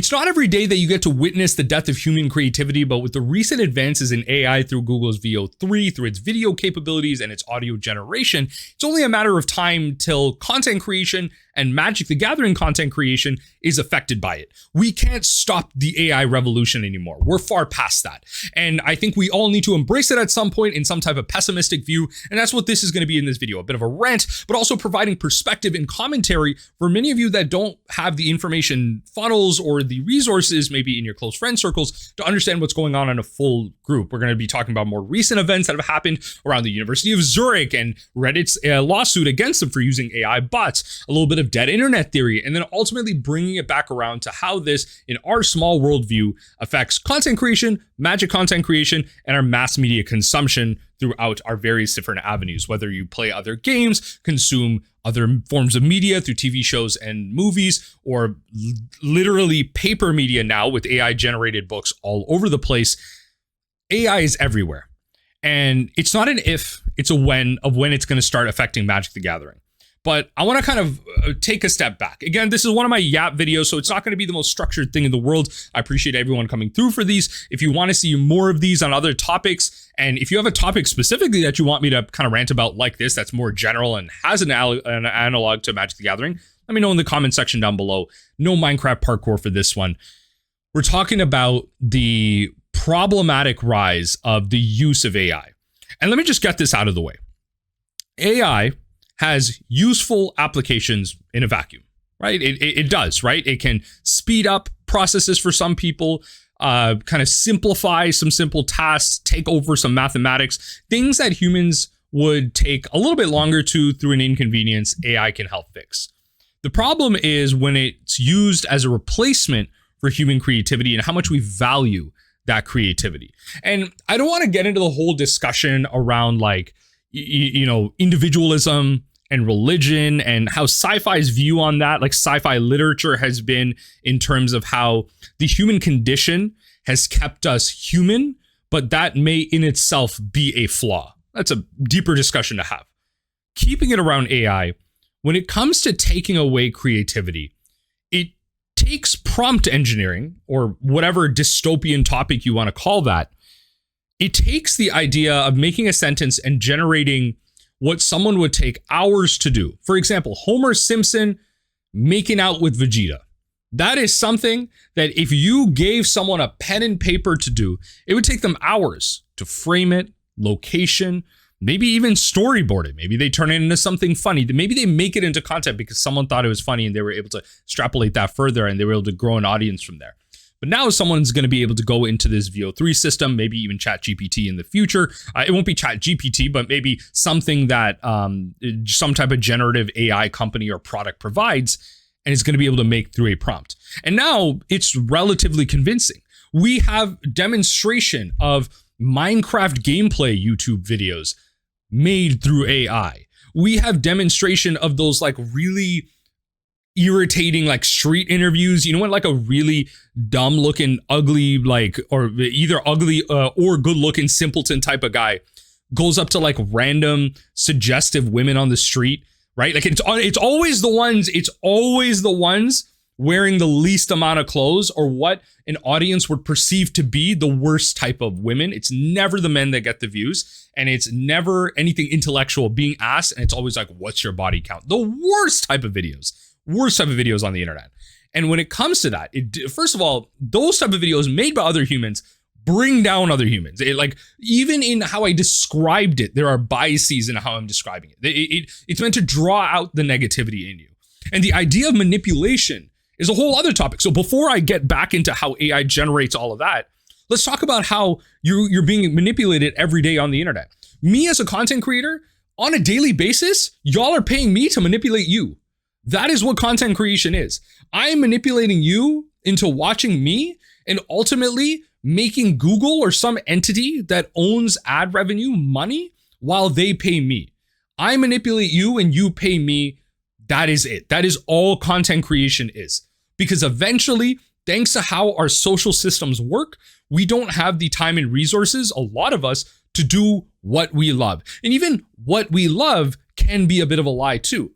It's not every day that you get to witness the death of human creativity, but with the recent advances in AI through Google's VO3, through its video capabilities and its audio generation, it's only a matter of time till content creation and Magic the Gathering content creation is affected by it. We can't stop the AI revolution anymore. We're far past that. And I think we all need to embrace it at some point in some type of pessimistic view. And that's what this is going to be in this video, a bit of a rant, but also providing perspective and commentary for many of you that don't have the information funnels or the resources, maybe in your close friend circles, to understand what's going on in a full group. We're going to be talking about more recent events that have happened around the University of Zurich and Reddit's lawsuit against them for using AI bots, a little bit of dead internet theory, and then ultimately bringing it back around to how this, in our small worldview, affects content creation, Magic content creation, and our mass media consumption throughout our various different avenues, whether you play other games, consume other forms of media through TV shows and movies, or literally paper media now with AI generated books all over the place. AI is everywhere. And it's not an if, it's a when of when it's going to start affecting Magic the Gathering. But I want to kind of take a step back. Again, this is one of my Yap videos, so it's not going to be the most structured thing in the world. I appreciate everyone coming through for these. If you want to see more of these on other topics, and if you have a topic specifically that you want me to kind of rant about like this, that's more general and has an analog to Magic the Gathering, let me know in the comment section down below. No Minecraft parkour for this one. We're talking about the problematic rise of the use of AI. And let me just get this out of the way. AI has useful applications in a vacuum, right? It does, right? It can speed up processes for some people, kind of simplify some simple tasks, take over some mathematics, things that humans would take a little bit longer to through an inconvenience, AI can help fix. The problem is when it's used as a replacement for human creativity and how much we value that creativity. And I don't want to get into the whole discussion around like, individualism and religion and how sci-fi's view on that, like sci-fi literature has been in terms of how the human condition has kept us human, but that may in itself be a flaw. That's a deeper discussion to have. Keeping it around AI, when it comes to taking away creativity, it takes prompt engineering or whatever dystopian topic you want to call that. It takes the idea of making a sentence and generating what someone would take hours to do. For example, Homer Simpson making out with Vegeta. That is something that if you gave someone a pen and paper to do, it would take them hours to frame it, location, maybe even storyboard it. Maybe they turn it into something funny. Maybe they make it into content because someone thought it was funny and they were able to extrapolate that further and they were able to grow an audience from there. But now someone's going to be able to go into this VO3 system, maybe even ChatGPT in the future. It won't be ChatGPT, but maybe something that some type of generative AI company or product provides, and it's going to be able to make through a prompt. And now it's relatively convincing. We have demonstration of Minecraft gameplay YouTube videos made through AI. We have demonstration of those like really irritating like street interviews, when like a really dumb looking ugly or either ugly or good looking simpleton type of guy goes up to like random suggestive women on the street, right? Like it's always the ones wearing the least amount of clothes or what an audience would perceive to be the worst type of women. It's never the men that get the views, and it's never anything intellectual being asked, and it's always like, what's your body count? The worst type of videos on the internet. And when it comes to that, first of all, those type of videos made by other humans bring down other humans. Even in how I described it, there are biases in how I'm describing it. It's meant to draw out the negativity in you. And the idea of manipulation is a whole other topic. So before I get back into how AI generates all of that, let's talk about how you're being manipulated every day on the internet. Me as a content creator, on a daily basis, y'all are paying me to manipulate you. That is what content creation is. I am manipulating you into watching me and ultimately making Google or some entity that owns ad revenue money while they pay me. I manipulate you and you pay me. That is it. That is all content creation is. Because eventually, thanks to how our social systems work, we don't have the time and resources, a lot of us, to do what we love. And even what we love can be a bit of a lie too.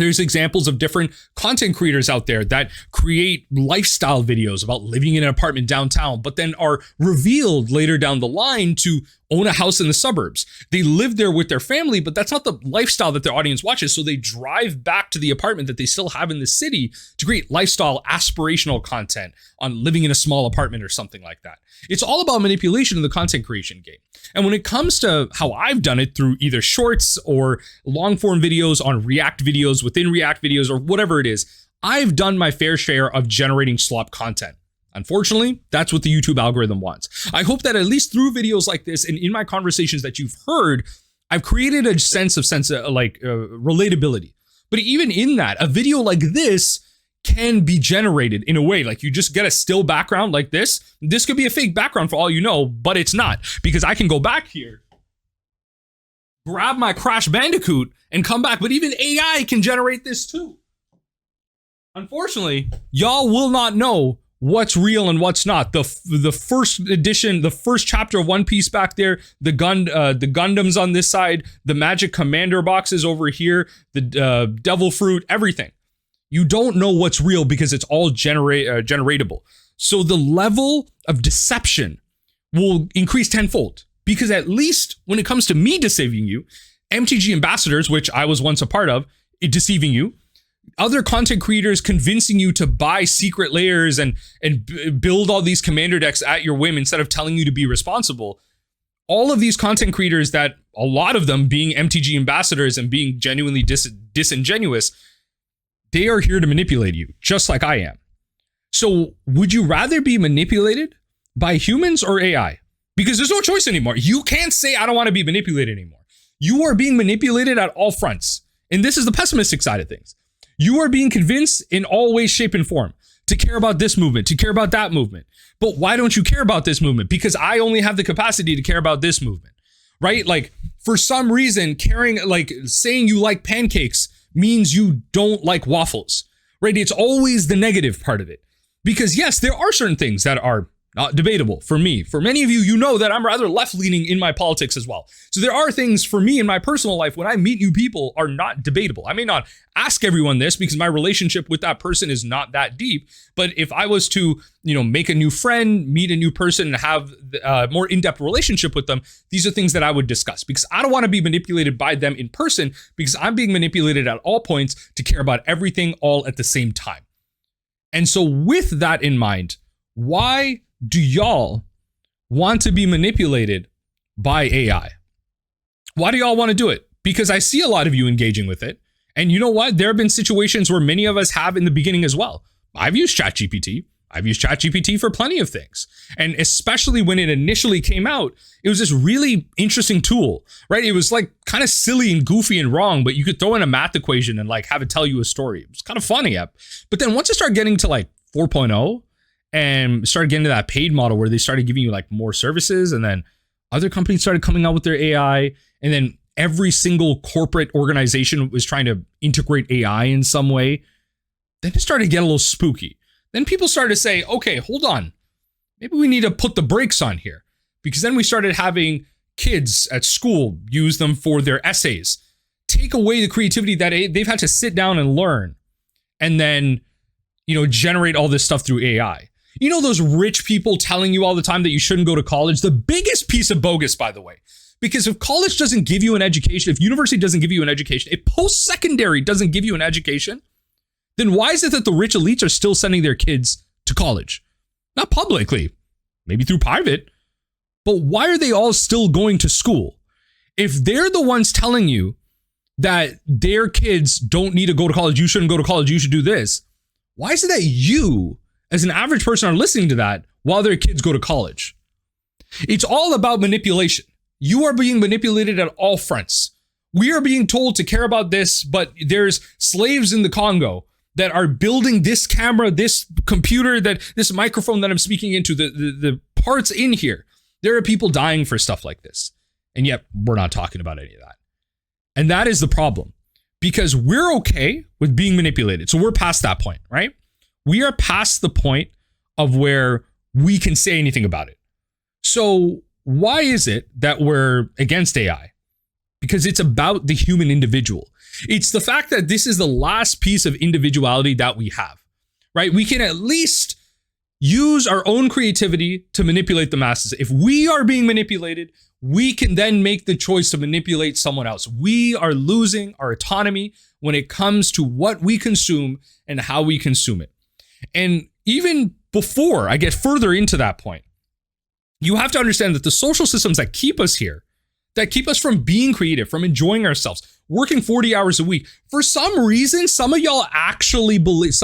There's examples of different content creators out there that create lifestyle videos about living in an apartment downtown, but then are revealed later down the line to own a house in the suburbs. They live there with their family, but that's not the lifestyle that their audience watches. So they drive back to the apartment that they still have in the city to create lifestyle aspirational content on living in a small apartment or something like that. It's all about manipulation in the content creation game. And when it comes to how I've done it through either shorts or long form videos on React videos within React videos or whatever it is, I've done my fair share of generating slop content. Unfortunately, that's what the YouTube algorithm wants. I hope that at least through videos like this and in my conversations that you've heard, I've created a sense of relatability. But even in that, a video like this can be generated in a way like you just get a still background like this. This could be a fake background for all you know, but it's not, because I can go back here, grab my Crash Bandicoot and come back. But even AI can generate this too. Unfortunately, y'all will not know what's real and what's not. The first edition, the first chapter of One Piece back there, the Gundams on this side, the Magic Commander boxes over here, the Devil Fruit, everything. You don't know what's real because it's all generatable. So the level of deception will increase tenfold, because at least when it comes to me deceiving you, MTG ambassadors, which I was once a part of, deceiving you, other content creators convincing you to buy secret layers and build all these commander decks at your whim instead of telling you to be responsible. All of these content creators, that a lot of them being MTG ambassadors and being genuinely disingenuous, they are here to manipulate you, just like I am. So would you rather be manipulated by humans or AI? Because there's no choice anymore. You can't say, I don't want to be manipulated anymore. You are being manipulated at all fronts. And this is the pessimistic side of things. You are being convinced in all ways, shape, and form to care about this movement, to care about that movement. But why don't you care about this movement? Because I only have the capacity to care about this movement, right? Like, for some reason, saying you like pancakes means you don't like waffles, right? It's always the negative part of it. Because yes, there are certain things that are not debatable for me. For many of you, you know that I'm rather left-leaning in my politics as well. So there are things for me in my personal life when I meet new people are not debatable. I may not ask everyone this because my relationship with that person is not that deep. But if I was to, make a new friend, meet a new person, and have a more in-depth relationship with them, these are things that I would discuss, because I don't want to be manipulated by them in person, because I'm being manipulated at all points to care about everything all at the same time. And so with that in mind, why do y'all want to be manipulated by AI? Why do y'all want to do it? Because I see a lot of you engaging with it. And you know what? There have been situations where many of us have in the beginning as well. I've used ChatGPT. I've used ChatGPT for plenty of things. And especially when it initially came out, it was this really interesting tool, right? It was like kind of silly and goofy and wrong, but you could throw in a math equation and have it tell you a story. It was kind of funny. But then once it started getting to 4.0, and started getting to that paid model where they started giving you more services, and then other companies started coming out with their AI, and then every single corporate organization was trying to integrate AI in some way, then it started to get a little spooky. Then people started to say, okay, hold on, maybe we need to put the brakes on here, because then we started having kids at school use them for their essays, take away the creativity that they've had to sit down and learn, and then generate all this stuff through AI. Those rich people telling you all the time that you shouldn't go to college, the biggest piece of bogus, by the way, because if college doesn't give you an education, if university doesn't give you an education, if post-secondary doesn't give you an education, then why is it that the rich elites are still sending their kids to college? Not publicly, maybe through private, but why are they all still going to school? If they're the ones telling you that their kids don't need to go to college, you shouldn't go to college, you should do this, why is it that you, as an average person, are listening to that while their kids go to college? It's all about manipulation. You are being manipulated at all fronts. We are being told to care about this, but there's slaves in the Congo that are building this camera, this computer, this microphone that I'm speaking into, the parts in here. There are people dying for stuff like this. And yet we're not talking about any of that. And that is the problem, because we're okay with being manipulated. So we're past that point, right? We are past the point of where we can say anything about it. So why is it that we're against AI? Because it's about the human individual. It's the fact that this is the last piece of individuality that we have, right? We can at least use our own creativity to manipulate the masses. If we are being manipulated, we can then make the choice to manipulate someone else. We are losing our autonomy when it comes to what we consume and how we consume it. And even before I get further into that point, you have to understand that the social systems that keep us here, that keep us from being creative, from enjoying ourselves, working 40 hours a week, for some reason, some of y'all actually believe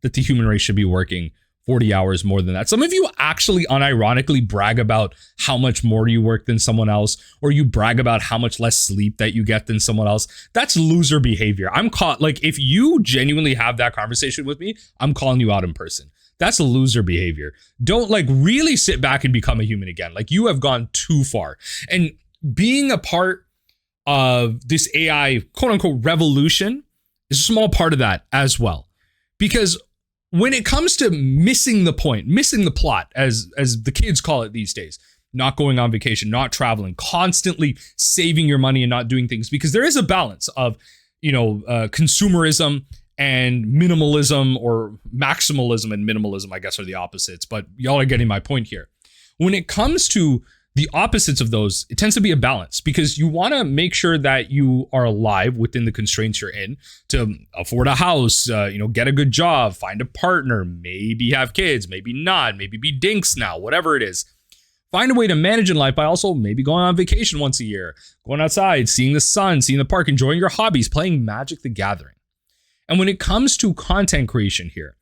that the human race should be working 40 hours more than that. Some of you actually unironically brag about how much more you work than someone else, or you brag about how much less sleep that you get than someone else. That's loser behavior. I'm caught, like, if you genuinely have that conversation with me, I'm calling you out in person. That's loser behavior. Don't like really sit back and become a human again. Like, you have gone too far. And being a part of this AI quote unquote revolution is a small part of that as well. Because when it comes to missing the point, missing the plot, as the kids call it these days, not going on vacation, not traveling, constantly saving your money and not doing things, because there is a balance of, consumerism and minimalism, or maximalism and minimalism, I guess, are the opposites, but y'all are getting my point here. When it comes to the opposites of those, it tends to be a balance, because you want to make sure that you are alive within the constraints you're in to afford a house, get a good job, find a partner, maybe have kids, maybe not, maybe be dinks now, whatever it is. Find a way to manage in life by also maybe going on vacation once a year, going outside, seeing the sun, seeing the park, enjoying your hobbies, playing Magic the Gathering. And when it comes to content creation here,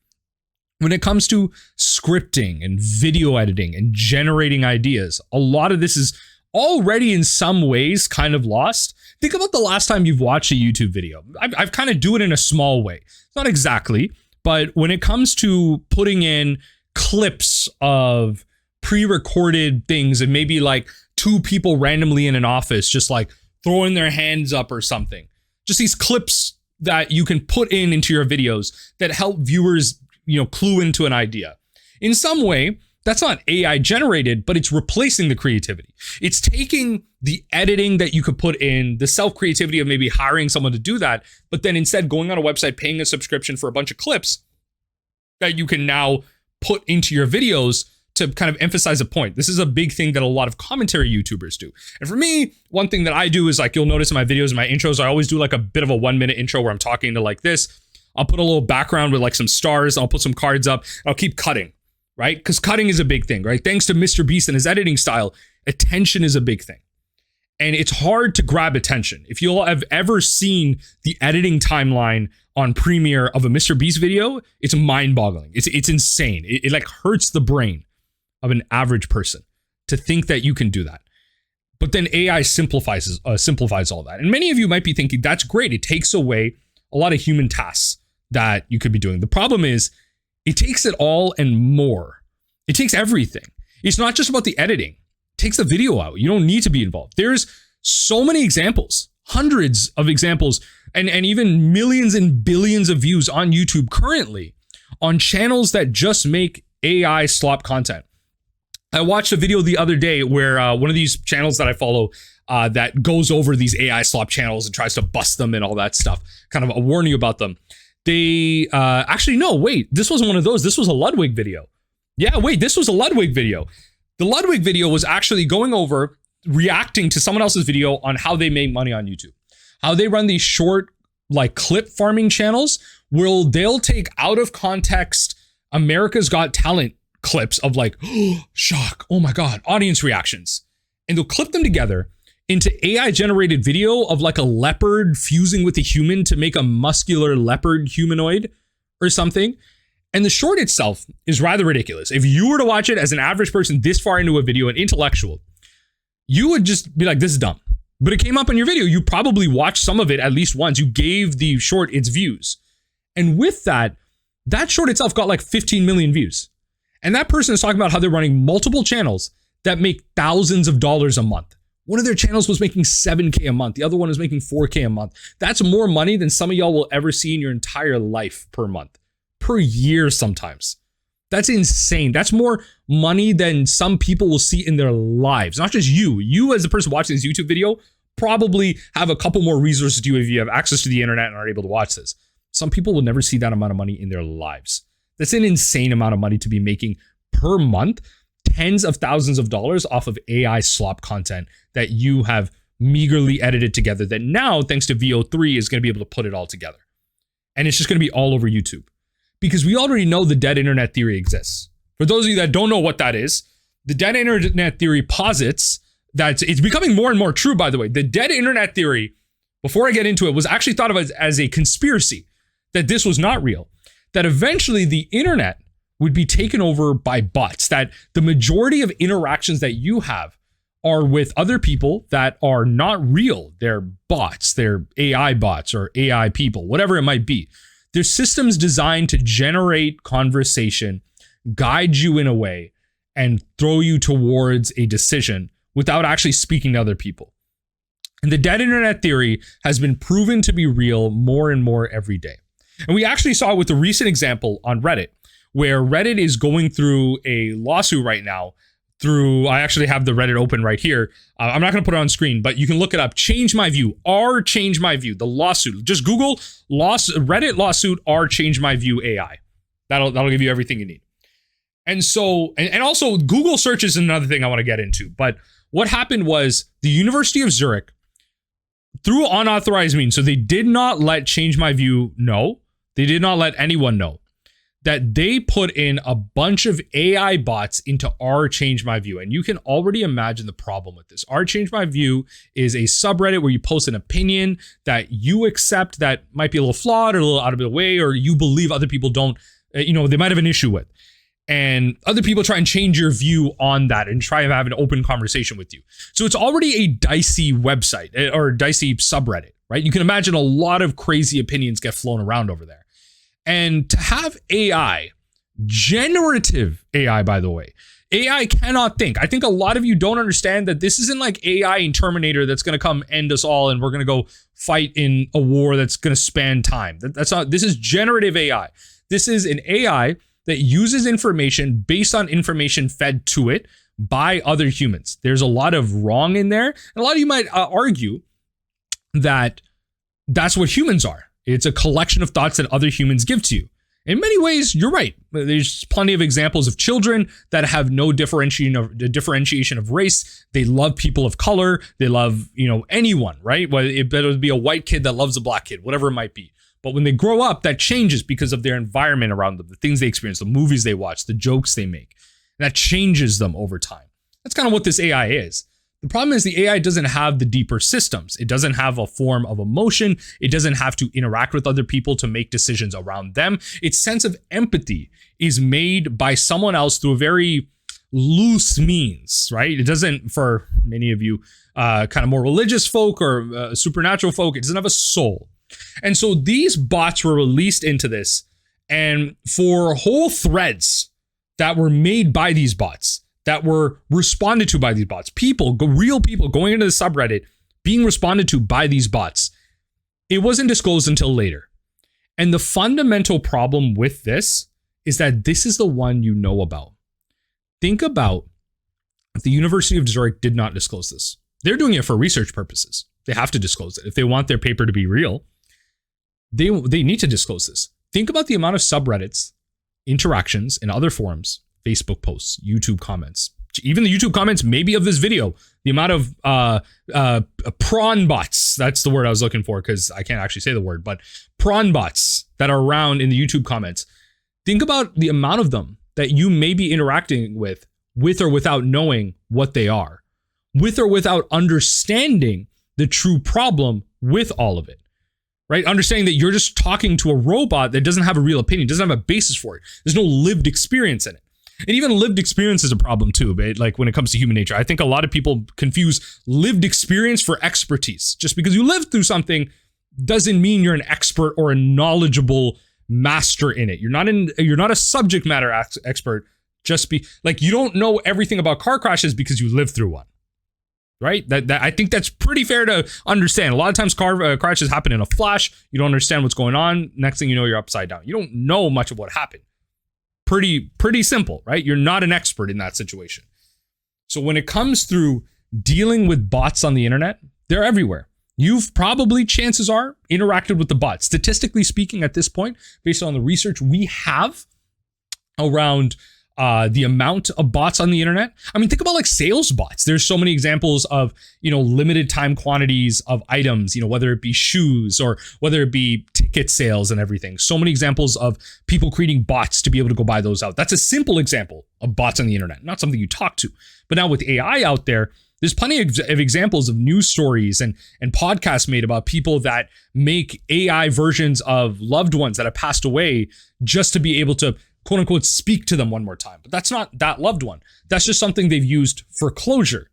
when it comes to scripting and video editing and generating ideas, a lot of this is already in some ways kind of lost. Think about the last time you've watched a YouTube video. I've kind of do it in a small way. Not exactly, but when it comes to putting in clips of pre-recorded things and maybe like two people randomly in an office just like throwing their hands up or something. Just these clips that you can put into your videos that help viewers clue into an idea. In some way, that's not AI generated, but it's replacing the creativity. It's taking the editing that you could put in, the self-creativity of maybe hiring someone to do that, but then instead going on a website, paying a subscription for a bunch of clips that you can now put into your videos to kind of emphasize a point. This is a big thing that a lot of commentary YouTubers do. And for me, one thing that I do is, like, you'll notice in my videos, in my intros, I always do like a bit of a 1-minute intro where I'm talking to like this. I'll put a little background with like some stars. I'll put some cards up. I'll keep cutting, right? Because cutting is a big thing, right? Thanks to Mr. Beast and his editing style, attention is a big thing. And it's hard to grab attention. If you'll have ever seen the editing timeline on Premiere of a Mr. Beast video, it's mind-boggling. It's insane. It like hurts the brain of an average person to think that you can do that. But then AI simplifies all that. And many of you might be thinking, that's great. It takes away a lot of human tasks that you could be doing. The problem is it takes it all and more. It takes everything. It's not just about the editing. It takes the video out. You don't need to be involved. There's so many examples, hundreds of examples, and even millions and billions of views on YouTube currently on channels that just make AI slop content. I watched a video the other day where one of these channels that I follow that goes over these AI slop channels and tries to bust them and all that stuff, kind of warning you about them. They this wasn't one of those. This was a Ludwig video. This was a Ludwig video. The Ludwig video was actually going over, reacting to someone else's video on how they make money on YouTube, how they run these short like clip farming channels where they'll take out of context America's Got Talent clips of like, oh, shock, oh my God, audience reactions. And they'll clip them together into AI generated video of like a leopard fusing with a human to make a muscular leopard humanoid or something. And the short itself is rather ridiculous. If you were to watch it as an average person this far into a video, an intellectual, you would just be like, this is dumb. But it came up on your video. You probably watched some of it at least once. You gave the short its views. And with that short itself got like 15 million views. And that person is talking about how they're running multiple channels that make thousands of dollars a month. One of their channels was making $7K a month. The other one was making $4K a month. That's more money than some of y'all will ever see in your entire life per month, per year sometimes. That's insane. That's more money than some people will see in their lives. Not just you. You as the person watching this YouTube video, probably have a couple more resources to you if you have access to the internet and are able to watch this. Some people will never see that amount of money in their lives. That's an insane amount of money to be making per month, tens of thousands of dollars off of AI slop content that you have meagerly edited together that now, thanks to VO3, is going to be able to put it all together. And it's just going to be all over YouTube. Because we already know the dead internet theory exists. For those of you that don't know what that is, the dead internet theory posits that it's becoming more and more true, by the way. The dead internet theory, before I get into it, was actually thought of as a conspiracy, that this was not real, that eventually the internet would be taken over by bots, that the majority of interactions that you have are with other people that are not real. They're bots, they're AI bots or AI people, whatever it might be. They're systems designed to generate conversation, guide you in a way, and throw you towards a decision without actually speaking to other people. And the dead internet theory has been proven to be real more and more every day. And we actually saw it with a recent example on Reddit, where Reddit is going through a lawsuit right now I actually have the Reddit open right here. I'm not going to put it on screen, but you can look it up. Change my view, R change my view, the lawsuit. Just Google Reddit lawsuit, R change my view AI. That'll give you everything you need. And so, and also Google search is another thing I want to get into. But what happened was the University of Zurich, through unauthorized means, so they did not let Change My View know, they did not let anyone know, that they put in a bunch of AI bots into R Change My View. And you can already imagine the problem with this. R Change My View is a subreddit where you post an opinion that you accept that might be a little flawed or a little out of the way, or you believe other people don't, they might have an issue with. And other people try and change your view on that and try and have an open conversation with you. So it's already a dicey website or dicey subreddit, right? You can imagine a lot of crazy opinions get flown around over there. And to have AI, generative AI, by the way, AI cannot think. I think a lot of you don't understand that this isn't like AI in Terminator that's going to come end us all and we're going to go fight in a war that's going to span time. That's not. This is generative AI. This is an AI that uses information based on information fed to it by other humans. There's a lot of wrong in there. And a lot of you might argue that that's what humans are. It's a collection of thoughts that other humans give to you. In many ways, you're right. There's plenty of examples of children that have no differentiation of race. They love people of color. They love, anyone, right? Whether it would be a white kid that loves a black kid, whatever it might be. But when they grow up, that changes because of their environment around them, the things they experience, the movies they watch, the jokes they make. That changes them over time. That's kind of what this AI is. The problem is the AI doesn't have the deeper systems. It doesn't have a form of emotion. It doesn't have to interact with other people to make decisions around them. Its sense of empathy is made by someone else through a very loose means, right? It doesn't, for many of you kind of more religious folk or supernatural folk, it doesn't have a soul. And so these bots were released into this, and for whole threads that were made by these bots, that were responded to by these bots, real people going into the subreddit, being responded to by these bots, it wasn't disclosed until later. And the fundamental problem with this is that this is the one you know about. Think about if the University of Zurich did not disclose this. They're doing it for research purposes. They have to disclose it. If they want their paper to be real, they need to disclose this. Think about the amount of subreddits, interactions, and other forums, Facebook posts, YouTube comments, even the YouTube comments maybe of this video, the amount of prawn bots, that's the word I was looking for because I can't actually say the word, but prawn bots that are around in the YouTube comments. Think about the amount of them that you may be interacting with or without knowing what they are, with or without understanding the true problem with all of it, right? Understanding that you're just talking to a robot that doesn't have a real opinion, doesn't have a basis for it. There's no lived experience in it. And even lived experience is a problem too, but like when it comes to human nature, I think a lot of people confuse lived experience for expertise. Just because you lived through something doesn't mean you're an expert or a knowledgeable master in it. You're not a subject matter expert. Just be like, you don't know everything about car crashes because you lived through one, right? That I think that's pretty fair to understand. A lot of times car crashes happen in a flash. You don't understand what's going on. Next thing you know, you're upside down. You don't know much of what happened. Pretty simple, right? You're not an expert in that situation. So when it comes through dealing with bots on the internet, They're everywhere. You've probably, chances are, interacted with the bot. Statistically speaking, at this point, based on the research we have around the amount of bots on the internet. I mean, think about like sales bots. There's so many examples of, limited time quantities of items, whether it be shoes or whether it be ticket sales and everything. So many examples of people creating bots to be able to go buy those out. That's a simple example of bots on the internet, not something you talk to. But now with AI out there, there's plenty of examples of news stories and podcasts made about people that make AI versions of loved ones that have passed away just to be able to, quote unquote, speak to them one more time. But that's not that loved one. That's just something they've used for closure.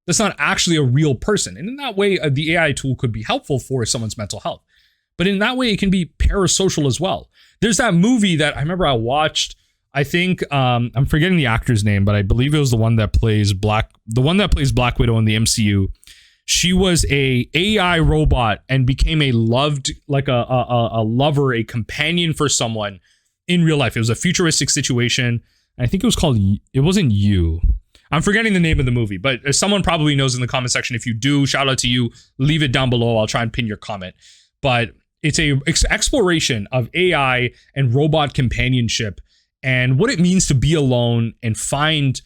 That's not actually a real person. And in that way, the AI tool could be helpful for someone's mental health. But in that way, it can be parasocial as well. There's that movie that I remember I watched. I think I'm forgetting the actor's name, but I believe it was the one that plays Black Widow in the MCU. She was a AI robot and became a loved, like a lover, a companion for someone in real life. It was a futuristic situation. I think it was called, it wasn't You. I'm forgetting the name of the movie, but someone probably knows in the comment section. If you do, shout out to you. Leave it down below. I'll try and pin your comment. But it's a exploration of AI and robot companionship and what it means to be alone and find,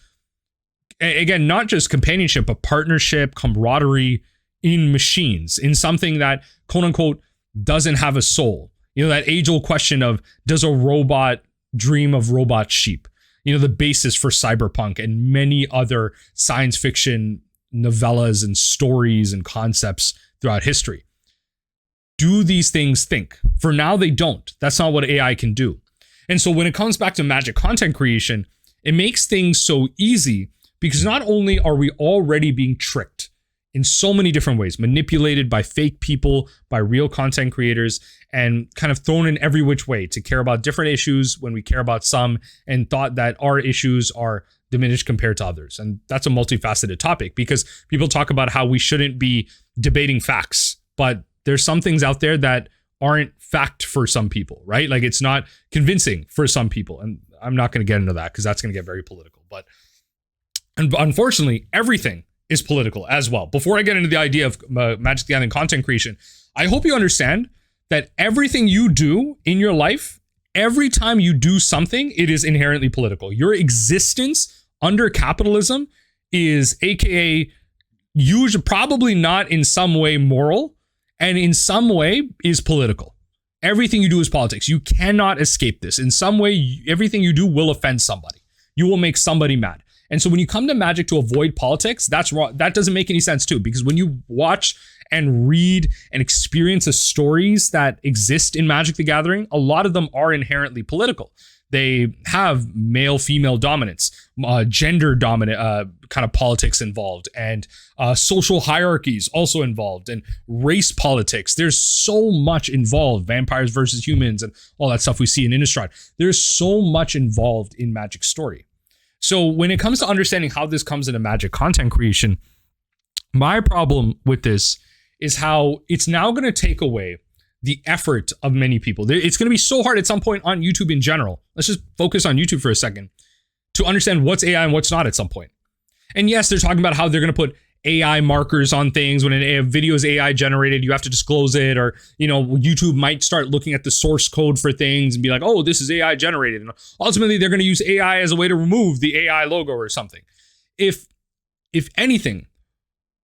again, not just companionship, but partnership, camaraderie in machines, in something that, quote unquote, doesn't have a soul. That age-old question of, does a robot dream of robot sheep? The basis for cyberpunk and many other science fiction novellas and stories and concepts throughout history. Do these things think? For now, they don't. That's not what AI can do. And so when it comes back to magic content creation, it makes things so easy because not only are we already being tricked in so many different ways, manipulated by fake people, by real content creators, and kind of thrown in every which way to care about different issues when we care about some, and thought that our issues are diminished compared to others. And that's a multifaceted topic because people talk about how we shouldn't be debating facts, but there's some things out there that aren't fact for some people, right? Like it's not convincing for some people. And I'm not going to get into that because that's going to get very political. But unfortunately, everything is political as well. Before I get into the idea of Magic the Gathering content creation, I hope you understand that everything you do in your life, every time you do something, it is inherently political. Your existence under capitalism is AKA probably not in some way moral, and in some way is political. Everything you do is politics. You cannot escape this. In some way, everything you do will offend somebody. You will make somebody mad. And so when you come to Magic to avoid politics, that's wrong. That doesn't make any sense too, because when you watch and read and experience the stories that exist in Magic the Gathering, a lot of them are inherently political. They have male-female dominance, gender dominant kind of politics involved, and social hierarchies also involved, and race politics. There's so much involved. Vampires versus humans and all that stuff we see in Innistrad. There's so much involved in Magic's story. So when it comes to understanding how this comes into Magic content creation, my problem with this is how it's now going to take away the effort of many people. It's going to be so hard at some point on YouTube in general. Let's just focus on YouTube for a second to understand what's AI and what's not at some point. And yes, they're talking about how they're going to put AI markers on things. When a video is AI generated, you have to disclose it, or, YouTube might start looking at the source code for things and be like, oh, this is AI generated. And ultimately they're going to use AI as a way to remove the AI logo or something. If anything,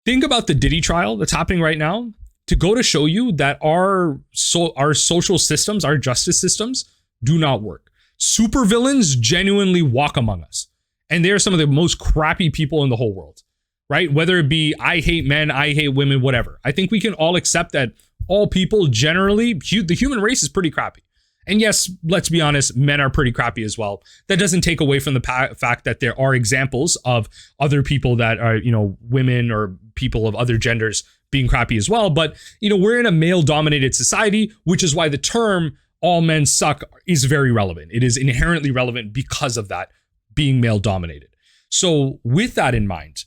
think about the Diddy trial that's happening right now to go to show you that our social systems, our justice systems do not work. Supervillains genuinely walk among us. And they're some of the most crappy people in the whole world. Right? Whether it be I hate men, I hate women, whatever. I think we can all accept that all people generally, the human race is pretty crappy. And yes, let's be honest, men are pretty crappy as well. That doesn't take away from the fact that there are examples of other people that are, women or people of other genders being crappy as well. But, we're in a male-dominated society, which is why the term all men suck is very relevant. It is inherently relevant because of that being male-dominated. So with that in mind,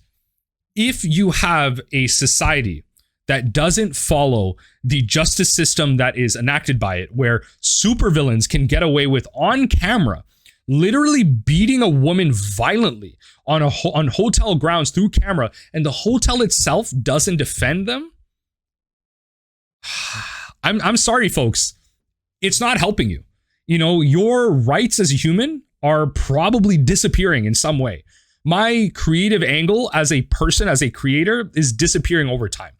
if you have a society that doesn't follow the justice system that is enacted by it, where supervillains can get away with on camera literally beating a woman violently on on hotel grounds through camera, and the hotel itself doesn't defend them. I'm sorry, folks. It's not helping you. You know, your rights as a human are probably disappearing in some way. My creative angle as a person, as a creator, is disappearing over time.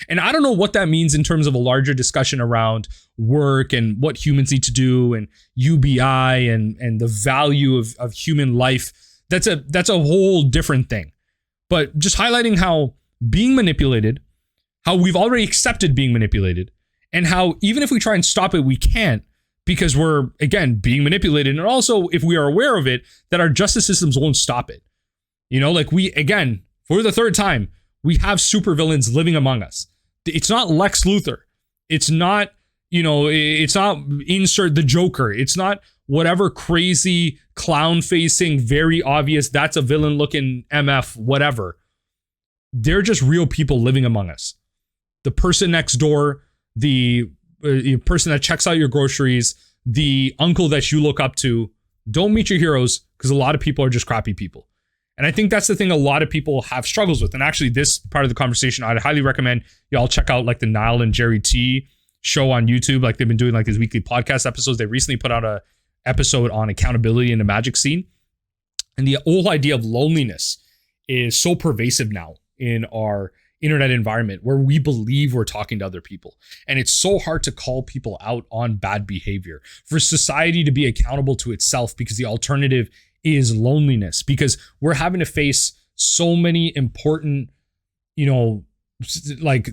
And I don't know what that means in terms of a larger discussion around work and what humans need to do and UBI and the value of human life. That's a whole different thing. But just highlighting how being manipulated, how we've already accepted being manipulated, and how even if we try and stop it, we can't, because we're, again, being manipulated. And also, if we are aware of it, that our justice systems won't stop it. You know, like we, again, for the third time, we have supervillains living among us. It's not Lex Luthor. It's not, you know, it's not insert the Joker. It's not whatever crazy clown facing, very obvious, that's a villain looking MF, whatever. They're just real people living among us. The person next door, the person that checks out your groceries, the uncle that you look up to. Don't meet your heroes, because a lot of people are just crappy people. And I think that's the thing a lot of people have struggles with. And actually, this part of the conversation, I'd highly recommend y'all check out like the Niall and Jerry T show on YouTube. Like they've been doing like these weekly podcast episodes. They recently put out a episode on accountability in the magic scene. And the whole idea of loneliness is so pervasive now in our internet environment, where we believe we're talking to other people. And it's so hard to call people out on bad behavior, for society to be accountable to itself, because the alternative is loneliness, because we're having to face so many important, you know, like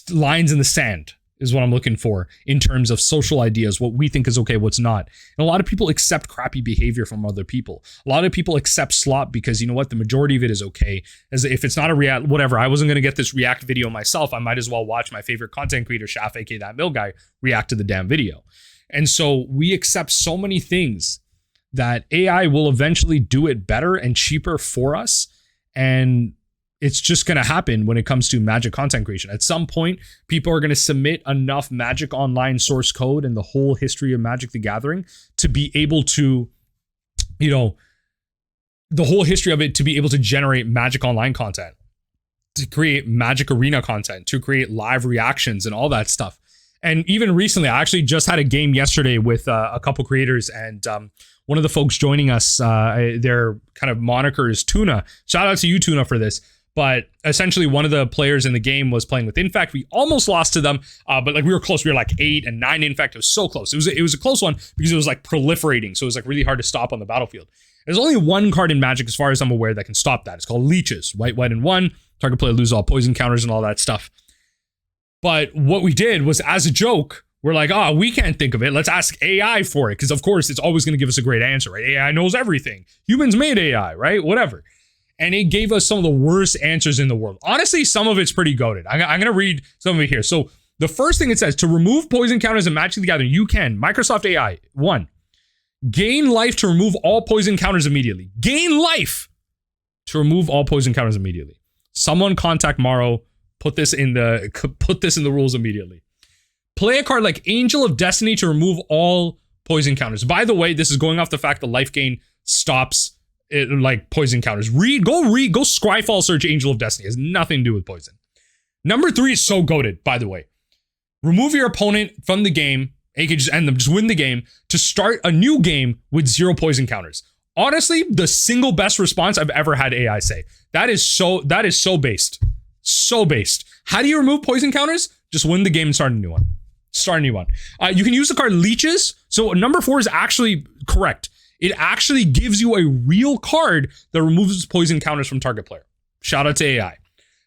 lines in the sand is what I'm looking for in terms of social ideas, what we think is okay, what's not. And a lot of people accept crappy behavior from other people. A lot of people accept slop because, you know what, the majority of it is okay. As if it's not a react, whatever, I wasn't going to get this react video myself, I might as well watch my favorite content creator, Shaf, aka That Mill Guy, react to the damn video. And so we accept so many things that AI will eventually do it better and cheaper for us. And it's just going to happen when it comes to Magic content creation. At some point, people are going to submit enough Magic Online source code and the whole history of Magic the Gathering to be able to, you know, the whole history of it, to be able to generate Magic Online content, to create Magic Arena content, to create live reactions and all that stuff. And even recently, I actually just had a game yesterday with a couple creators, and one of the folks joining us, their kind of moniker is Tuna. Shout out to you, Tuna, for this. But essentially, one of the players in the game was playing with Infect. We almost lost to them, but like we were close. We were like 8 and 9 Infect. It was so close. It was a close one because it was like proliferating. So it was like really hard to stop on the battlefield. There's only one card in Magic, as far as I'm aware, that can stop that. It's called Leeches. White, white, and 1. Target player loses all poison counters and all that stuff. But what we did was, as a joke, we're like, oh, we can't think of it. Let's ask AI for it. Because of course, it's always going to give us a great answer, right? AI knows everything. Humans made AI, right? Whatever. And it gave us some of the worst answers in the world. Honestly, some of it's pretty goated. I'm going to read some of it here. So the first thing it says, to remove poison counters in Magic the Gathering, you can. Microsoft AI, 1. Gain life to remove all poison counters immediately. Gain life to remove all poison counters immediately. Someone contact Morrow. Put this in the rules immediately. Play a card like Angel of Destiny to remove all poison counters. By the way, this is going off the fact that life gain stops it, like poison counters. Go Scryfall search Angel of Destiny. It has nothing to do with poison. Number 3 is so goated, by the way. Remove your opponent from the game. You can just end them, just win the game, to start a new game with 0 poison counters. Honestly, the single best response I've ever had AI say. That is so based. So based. How do you remove poison counters? Just win the game and start a new one. You can use the card Leeches. So number 4 is actually correct. It actually gives you a real card that removes poison counters from target player. Shout out to AI.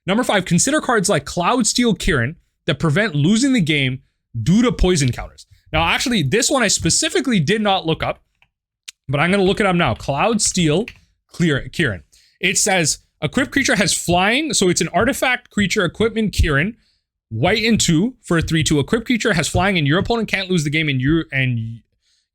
Number 5, consider cards like Cloudsteel Kirin that prevent losing the game due to poison counters. Now, actually, this one I specifically did not look up, but I'm going to look it up now. Cloudsteel Kirin. It says, equipped creature has flying, so it's an artifact creature equipment Kirin, white and 2 for a 3/2. Equipped creature has flying, and your opponent can't lose the game, and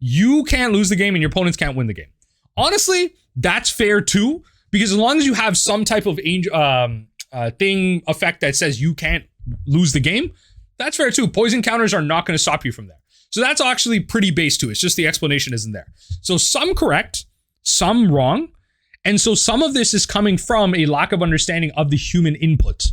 you can't lose the game, and your opponents can't win the game. Honestly, that's fair too, because as long as you have some type of thing effect that says you can't lose the game, that's fair too. Poison counters are not going to stop you from there. So that's actually pretty base too. It's just the explanation isn't there. So some correct, some wrong. And so some of this is coming from a lack of understanding of the human input.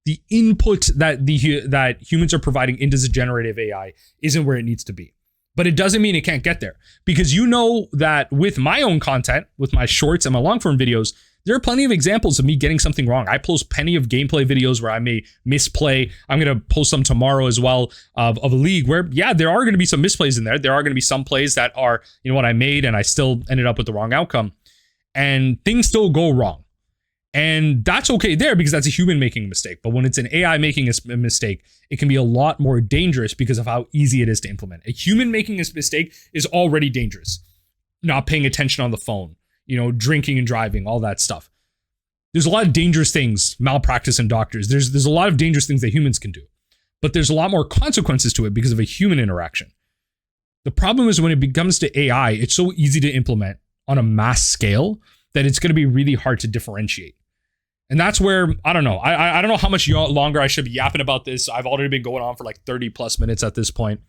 The input that humans are providing into the generative AI isn't where it needs to be. But it doesn't mean it can't get there. Because you know that with my own content, with my shorts and my long form videos, there are plenty of examples of me getting something wrong. I post plenty of gameplay videos where I may misplay. I'm going to post some tomorrow as well of a league where, yeah, there are going to be some misplays in there. There are going to be some plays that are, you know what, I made and I still ended up with the wrong outcome. And things still go wrong. And that's okay there because that's a human making a mistake. But when it's an AI making a mistake, it can be a lot more dangerous because of how easy it is to implement. A human making a mistake is already dangerous. Not paying attention on the phone, you know, drinking and driving, all that stuff. There's a lot of dangerous things, malpractice in doctors. There's a lot of dangerous things that humans can do. But there's a lot more consequences to it because of a human interaction. The problem is when it comes to AI, it's so easy to implement on a mass scale that it's going to be really hard to differentiate. And that's where, I don't know. I don't know how much longer I should be yapping about this. I've already been going on for like 30 plus minutes at this point.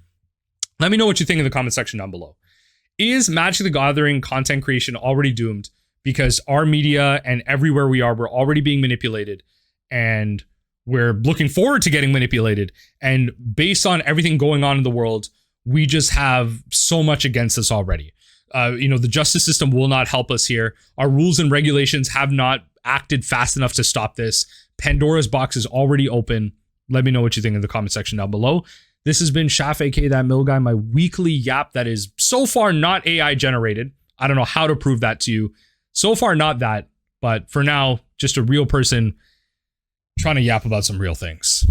Let me know what you think in the comment section down below. Is Magic the Gathering content creation already doomed because our media and everywhere we are, we're already being manipulated and we're looking forward to getting manipulated. And based on everything going on in the world, we just have so much against us already. The justice system will not help us here. Our rules and regulations have not acted fast enough to stop this. Pandora's box is already open. Let me know what you think in the comment section down below. This has been Shaf, aka That Mill Guy, my weekly yap that is so far not AI generated. I don't know how to prove that to you. So far, not that. But for now, just a real person trying to yap about some real things.